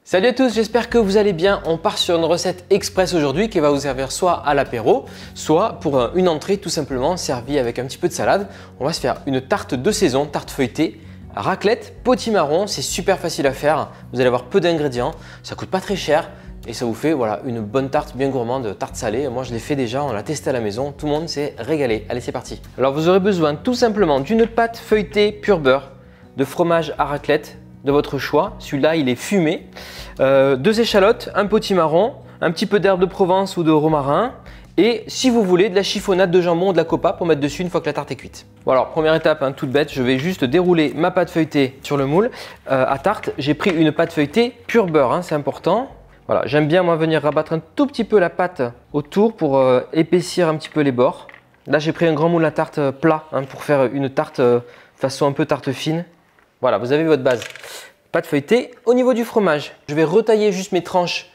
Salut à tous, j'espère que vous allez bien. On part sur une recette express aujourd'hui qui va vous servir soit à l'apéro, soit pour une entrée tout simplement servie avec un petit peu de salade. On va se faire une tarte de saison, tarte feuilletée, raclette, potimarron. C'est super facile à faire. Vous allez avoir peu d'ingrédients, ça coûte pas très cher et ça vous fait voilà, une bonne tarte bien gourmande, tarte salée. Moi je l'ai fait déjà, on l'a testé à la maison, tout le monde s'est régalé. Allez, c'est parti. Alors vous aurez besoin tout simplement d'une pâte feuilletée pur beurre, de fromage à raclette de votre choix. Celui-là, il est fumé. 2 échalotes, un potimarron, un petit peu d'herbe de Provence ou de romarin et si vous voulez de la chiffonnade de jambon ou de la copa pour mettre dessus une fois que la tarte est cuite. Bon alors première étape, toute bête, je vais juste dérouler ma pâte feuilletée sur le moule. À tarte, j'ai pris une pâte feuilletée pur beurre, c'est important. Voilà, j'aime bien moi venir rabattre un tout petit peu la pâte autour pour épaissir un petit peu les bords. Là j'ai pris un grand moule à tarte plat pour faire une tarte façon un peu tarte fine. Voilà, vous avez votre base. Pâte feuilletée. Au niveau du fromage, je vais retailler juste mes tranches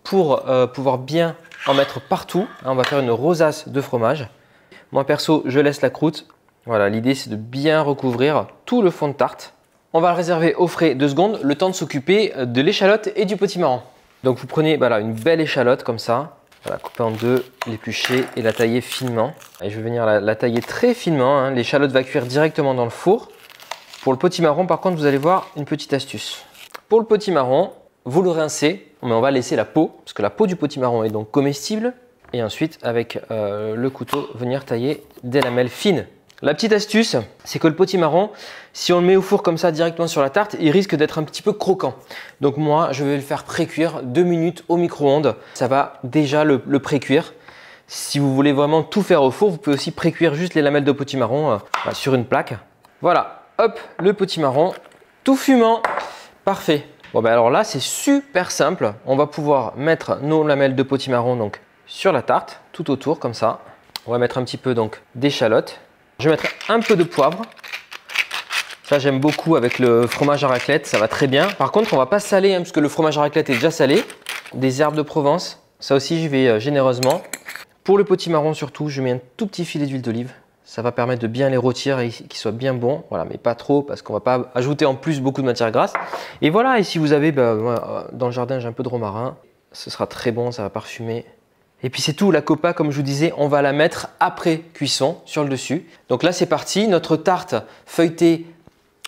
pour pouvoir bien en mettre partout. On va faire une rosace de fromage. Moi perso, je laisse la croûte. Voilà, l'idée c'est de bien recouvrir tout le fond de tarte. On va le réserver au frais 2 secondes, le temps de s'occuper de l'échalote et du potimarron. Donc vous prenez voilà, une belle échalote comme ça. Voilà, couper en deux, l'éplucher et la tailler finement. Et je vais venir la tailler très finement. L'échalote va cuire directement dans le four. Pour le potimarron, par contre, vous allez voir une petite astuce. Pour le potimarron, vous le rincez, mais on va laisser la peau, parce que la peau du potimarron est donc comestible. Et ensuite, avec le couteau, venir tailler des lamelles fines. La petite astuce, c'est que le potimarron, si on le met au four comme ça directement sur la tarte, il risque d'être un petit peu croquant. Donc moi, je vais le faire pré-cuire 2 minutes au micro-ondes. Ça va déjà le pré-cuire. Si vous voulez vraiment tout faire au four, vous pouvez aussi pré-cuire juste les lamelles de potimarron sur une plaque. Voilà. Hop, le potimarron, tout fumant, parfait. Bon ben alors là, c'est super simple. On va pouvoir mettre nos lamelles de potimarron donc sur la tarte, tout autour comme ça. On va mettre un petit peu donc d'échalote. Je vais mettre un peu de poivre. Ça, j'aime beaucoup avec le fromage à raclette, ça va très bien. Par contre, on va pas saler parce que le fromage à raclette est déjà salé. Des herbes de Provence, ça aussi, j'y vais généreusement. Pour le potimarron surtout, je mets un tout petit filet d'huile d'olive. Ça va permettre de bien les rôtir et qu'ils soient bien bons. Voilà, mais pas trop parce qu'on ne va pas ajouter en plus beaucoup de matière grasse. Et voilà, et si vous avez, dans le jardin, j'ai un peu de romarin. Ce sera très bon, ça va parfumer. Et puis c'est tout, la copa, comme je vous disais, on va la mettre après cuisson sur le dessus. Donc là, c'est parti. Notre tarte feuilletée,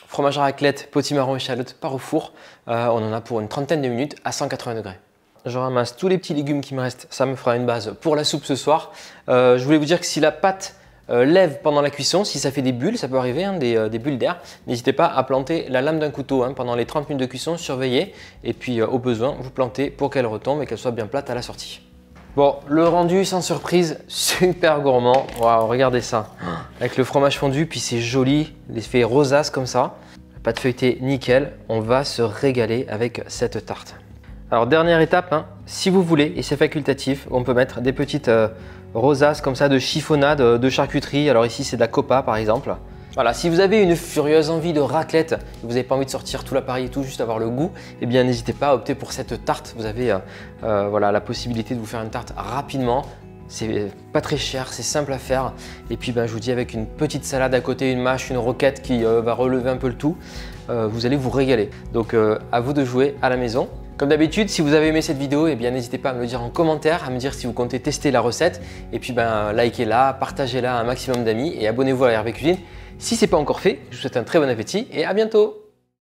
fromage à raclette, potimarron, échalote part au four. On en a pour une trentaine de minutes à 180 degrés. Je ramasse tous les petits légumes qui me restent. Ça me fera une base pour la soupe ce soir. Je voulais vous dire que si la pâte lève pendant la cuisson, si ça fait des bulles, ça peut arriver, des bulles d'air, n'hésitez pas à planter la lame d'un couteau pendant les 30 minutes de cuisson, surveillez et puis au besoin, vous plantez pour qu'elle retombe et qu'elle soit bien plate à la sortie. Bon, le rendu sans surprise, super gourmand. Waouh, regardez ça, avec le fromage fondu, puis c'est joli, l'effet rosace comme ça. La pâte feuilletée, nickel, on va se régaler avec cette tarte. Alors dernière étape, si vous voulez, et c'est facultatif, on peut mettre des petites rosaces comme ça de chiffonnade, de charcuterie. Alors ici c'est de la copa par exemple. Voilà, si vous avez une furieuse envie de raclette, vous n'avez pas envie de sortir tout l'appareil et tout, juste avoir le goût, eh bien n'hésitez pas à opter pour cette tarte. Vous avez voilà, la possibilité de vous faire une tarte rapidement. C'est pas très cher, c'est simple à faire. Et puis je vous dis avec une petite salade à côté, une mâche, une roquette qui va relever un peu le tout, vous allez vous régaler. Donc à vous de jouer à la maison. Comme d'habitude, si vous avez aimé cette vidéo, eh bien n'hésitez pas à me le dire en commentaire, à me dire si vous comptez tester la recette. Et puis likez-la, partagez-la à un maximum d'amis et abonnez-vous à la RV Cuisine si ce n'est pas encore fait. Je vous souhaite un très bon appétit et à bientôt.